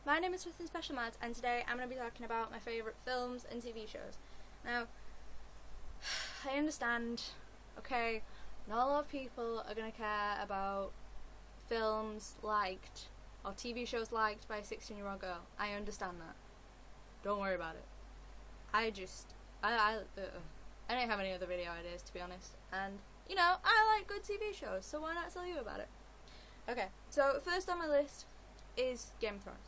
My name is Swithin Special Mads, and today I'm going to be talking about my favourite films and TV shows. Now, I understand, okay, not a lot of people are going to care about films liked or TV shows liked by a 16-year-old girl. I understand that. Don't worry about it. I don't have any other video ideas, to be honest. And, you know, I like good TV shows, so why not tell you about it? Okay, so first on my list is Game of Thrones.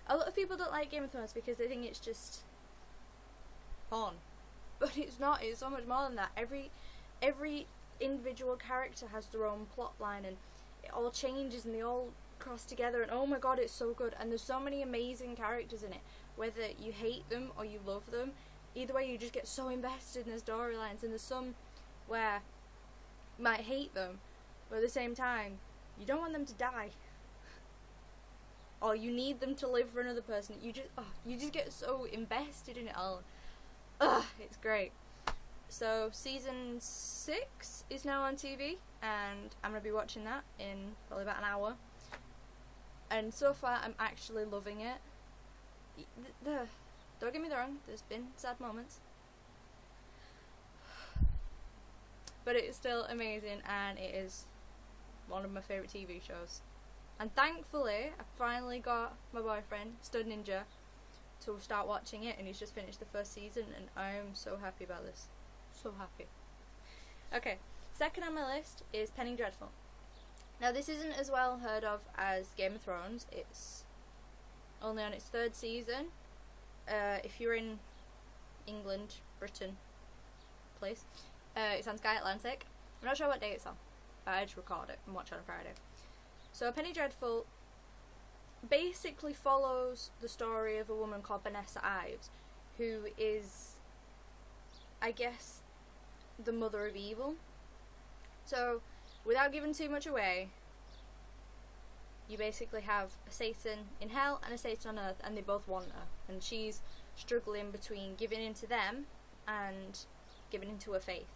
A lot of people don't like Game of Thrones because they think it's just fun. But it's not, it's so much more than that. Every individual character has their own plot line, and it all changes and they all cross together, and oh my god, it's so good. And there's so many amazing characters in it. Whether you hate them or you love them, either way you just get so invested in the storylines. And there's some where you might hate them, but at the same time you don't want them to die. Or you need them to live for another person. You just get so invested in it all. It's great. So season 6 is now on TV, and I'm going to be watching that in probably about an hour. And so far I'm actually loving it. Don't get me wrong, there's been sad moments. But it's still amazing, and it is one of my favourite TV shows. And thankfully, I finally got my boyfriend, Stud Ninja, to start watching it, and he's just finished the first season, and I am so happy about this. So happy. Okay, second on my list is Penny Dreadful. Now, this isn't as well heard of as Game of Thrones. It's only on its 3rd season. If you're in England, Britain, place, it's on Sky Atlantic. I'm not sure what day it's on, but I just record it and watch it on Friday. So Penny Dreadful basically follows the story of a woman called Vanessa Ives, who is, I guess, the mother of evil. So, without giving too much away, you basically have a Satan in hell and a Satan on earth, and they both want her. And she's struggling between giving into them and giving into her faith.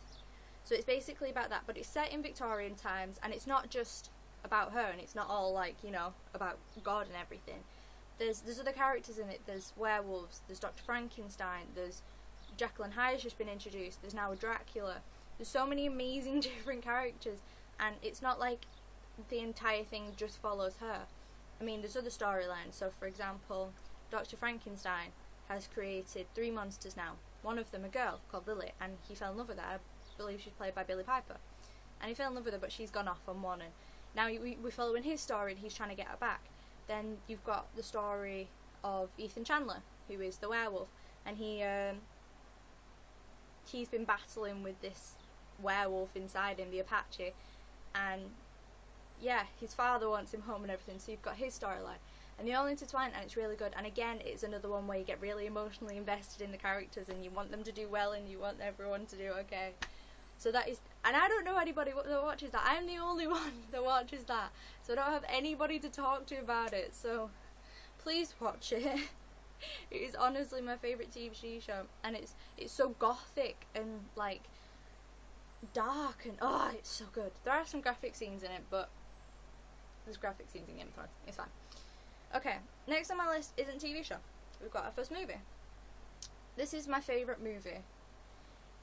So it's basically about that, but it's set in Victorian times, and it's not just about her, and it's not all like, you know, about God and everything. There's other characters in it. There's werewolves, there's Dr. Frankenstein, there's Jekyll and Hyde's just been introduced, there's now a Dracula. There's so many amazing different characters, and it's not like the entire thing just follows her. I mean, there's other storylines. So for example, Dr. Frankenstein has created 3 monsters now. One of them a girl called Lily, and he fell in love with her. I believe she's played by Billie Piper. And he fell in love with her, but she's gone off on one, and now we're following his story, and he's trying to get her back. Then you've got the story of Ethan Chandler, who is the werewolf, and he's been battling with this werewolf inside him, the Apache, and yeah, his father wants him home and everything, so you've got his storyline. And they all intertwine, and it's really good. And again, it's another one where you get really emotionally invested in the characters, and you want them to do well, and you want everyone to do okay. So that is, and I don't know anybody that watches that. I'm the only one that watches that, so I don't have anybody to talk to about it. So please watch it. It is honestly my favourite TV show, and it's so gothic and like dark, and it's so good. There are some graphic scenes in it, but there's graphic scenes in Game of Thrones. It's fine. Okay, next on my list isn't TV show. We've got our first movie. This is my favourite movie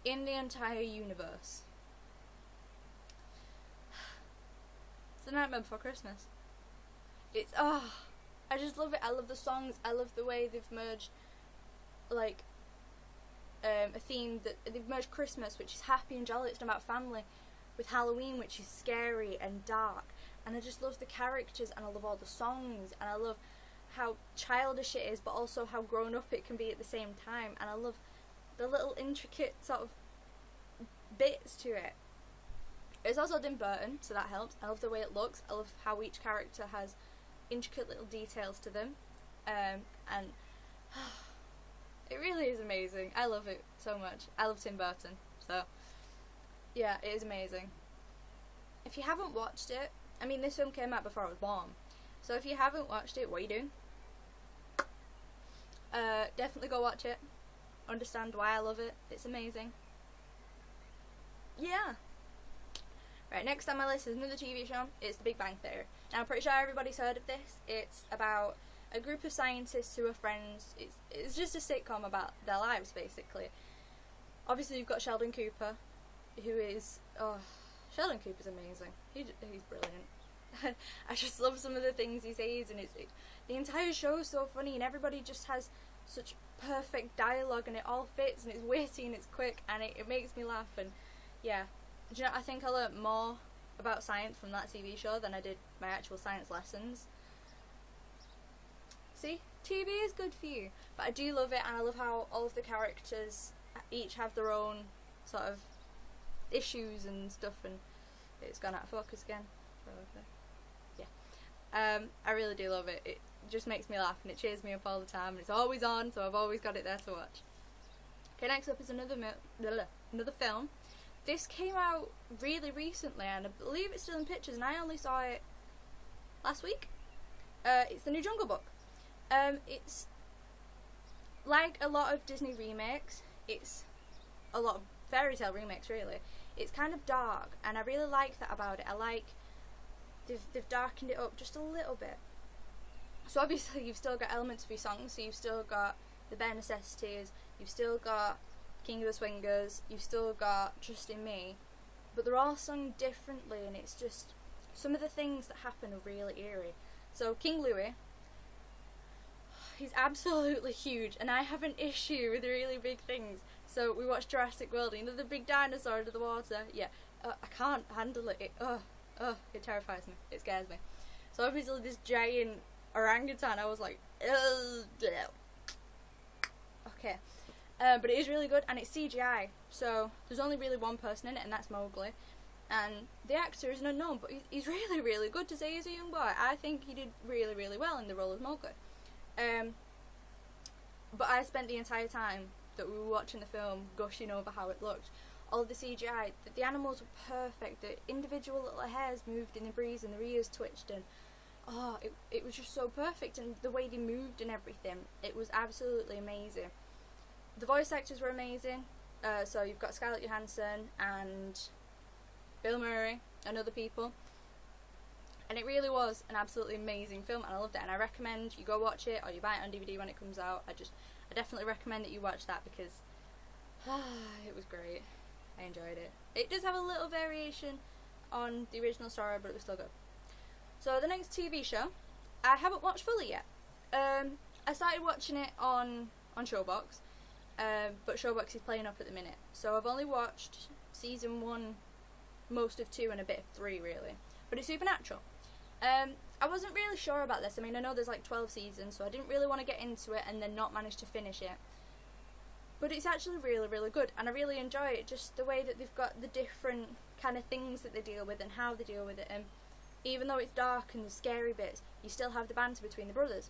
in the entire universe. It's The Nightmare Before Christmas. It's, I just love it. I love the songs. I love the way they've merged, like, a theme that they've merged Christmas, which is happy and jolly, it's not about family, with Halloween, which is scary and dark. And I just love the characters, and I love all the songs, and I love how childish it is, but also how grown up it can be at the same time. And I love the little intricate sort of bits to it. It's also Tim Burton, so that helps. I love the way it looks. I love how each character has intricate little details to them, and it really is amazing. I love it so much. I love Tim Burton, so yeah, it is amazing. If you haven't watched it, I mean, this film came out before I was born, so if you haven't watched it, what are you doing? Definitely go watch it. Understand why I love it. It's amazing. Yeah. Right, next on my list is another TV show. It's The Big Bang Theory. I'm pretty sure everybody's heard of this. It's about a group of scientists who are friends. It's just a sitcom about their lives, basically. Obviously, you've got Sheldon Cooper, who is... Oh, Sheldon Cooper's amazing. He's brilliant. I just love some of the things he says, and the entire show is so funny, and everybody just has such perfect dialogue, and it all fits, and it's witty, and it's quick, and it makes me laugh, and yeah. Do you know, I think I learnt more about science from that TV show than I did my actual science lessons. See? TV is good for you. But I do love it, and I love how all of the characters each have their own sort of issues and stuff, and it's gone out of focus again. Yeah. I really do love it. It just makes me laugh, and it cheers me up all the time, and it's always on, so I've always got it there to watch. Okay, next up is another film. This came out really recently, and I believe it's still in pictures, and I only saw it last week. It's the new Jungle Book. It's like a lot of Disney remakes. It's a lot of fairy tale remakes, really. It's kind of dark, and I really like that about it. I like they've darkened it up just a little bit. So obviously you've still got elements of your songs. So you've still got the bare necessities. You've still got King of the Swingers. You've still got Trust in Me, but they're all sung differently, and it's just some of the things that happen are really eerie. So King Louie, he's absolutely huge, and I have an issue with really big things. So we watched Jurassic World, you know, the big dinosaur under the water. Yeah, I can't handle it. It terrifies me. It scares me. So obviously this giant orangutan, I was like, ugh. Okay. But it is really good, and it's CGI. So there's only really one person in it, and that's Mowgli. And the actor is an unknown, but he's really, really good to say he's a young boy. I think he did really, really well in the role of Mowgli. But I spent the entire time that we were watching the film gushing over how it looked. All of the CGI, the animals were perfect, the individual little hairs moved in the breeze and their ears twitched, and it was just so perfect, and the way they moved and everything, it was absolutely amazing. The voice actors were amazing, so you've got Scarlett Johansson and Bill Murray and other people. And it really was an absolutely amazing film, and I loved it, and I recommend you go watch it, or you buy it on DVD when it comes out. I definitely recommend that you watch that, because it was great. I enjoyed it. It does have a little variation on the original story, but it was still good. So the next TV show, I haven't watched fully yet. I started watching it on Showbox, but Showbox is playing up at the minute. So I've only watched season 1, most of 2, and a bit of 3, really. But it's Supernatural. I wasn't really sure about this. I mean, I know there's like 12 seasons, so I didn't really want to get into it and then not manage to finish it. But it's actually really, really good, and I really enjoy it. Just the way that they've got the different kind of things that they deal with and how they deal with it. And even though it's dark and there's scary bits, you still have the banter between the brothers.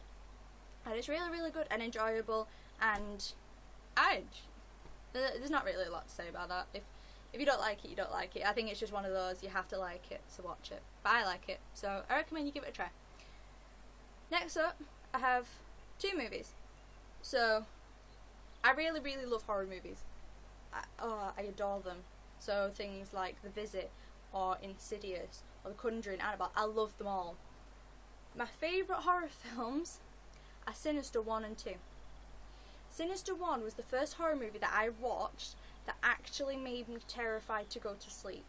And it's really, really good and enjoyable, and there's not really a lot to say about that. If you don't like it, you don't like it. I think it's just one of those, you have to like it to watch it. But I like it, so I recommend you give it a try. Next up, I have 2 movies. So, I really, really love horror movies. I adore them. So things like The Visit, or Insidious, or The Conjuring, Annabelle, I love them all. My favourite horror films are Sinister 1 and 2. Sinister 1 was the first horror movie that I watched that actually made me terrified to go to sleep.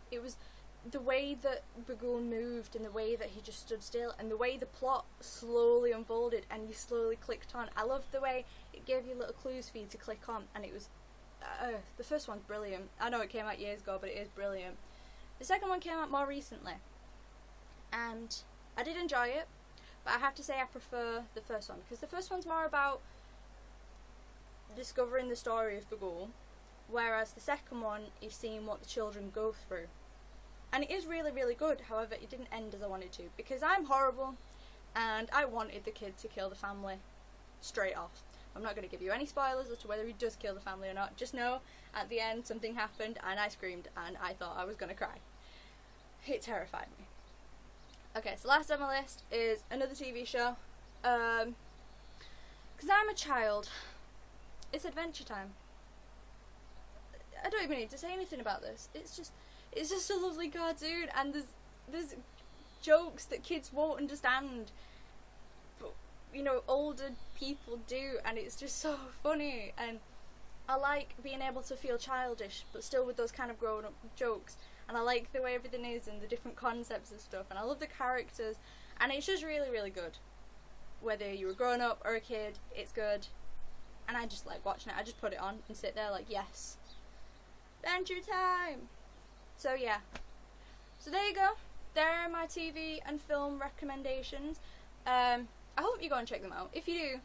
It was the way that Bagoon moved, and the way that he just stood still, and the way the plot slowly unfolded and you slowly clicked on. I loved the way it gave you little clues for you to click on, and it was the first one's brilliant. I know it came out years ago, but it is brilliant. The second one came out more recently, and I did enjoy it, but I have to say I prefer the first one, because the first one's more about discovering the story of Bagoon, whereas the second one is seeing what the children go through. And it is really, really good. However, it didn't end as I wanted to, because I'm horrible, and I wanted the kid to kill the family straight off. I'm not going to give you any spoilers as to whether he does kill the family or not. Just know, at the end, something happened, and I screamed, and I thought I was going to cry. It terrified me. Okay, so last on my list is another TV show. Because I'm a child. It's Adventure Time. I don't even need to say anything about this. It's just a lovely cartoon, and there's jokes that kids won't understand, but you know, older people do, and it's just so funny. And I like being able to feel childish but still with those kind of grown up jokes, and I like the way everything is and the different concepts of stuff, and I love the characters, and it's just really, really good. Whether you're a grown up or a kid, it's good, and I just like watching it. I just put it on and sit there like, yes, adventure time. So yeah, so there you go. There are my TV and film recommendations. I hope you go and check them out. If you do,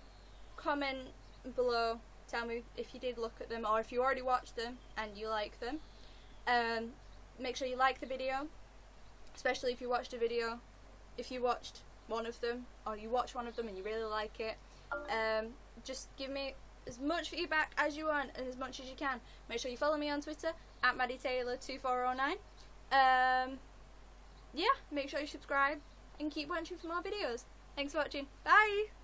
comment below, tell me if you did look at them or if you already watched them and you like them. Make sure you like the video, especially if you watched a video. If you watched one of them or you watch one of them and you really like it, just give me as much feedback as you want and as much as you can. Make sure you follow me on Twitter at MaddieTaylor2409. Yeah, make sure you subscribe and keep watching for more videos. Thanks for watching. Bye!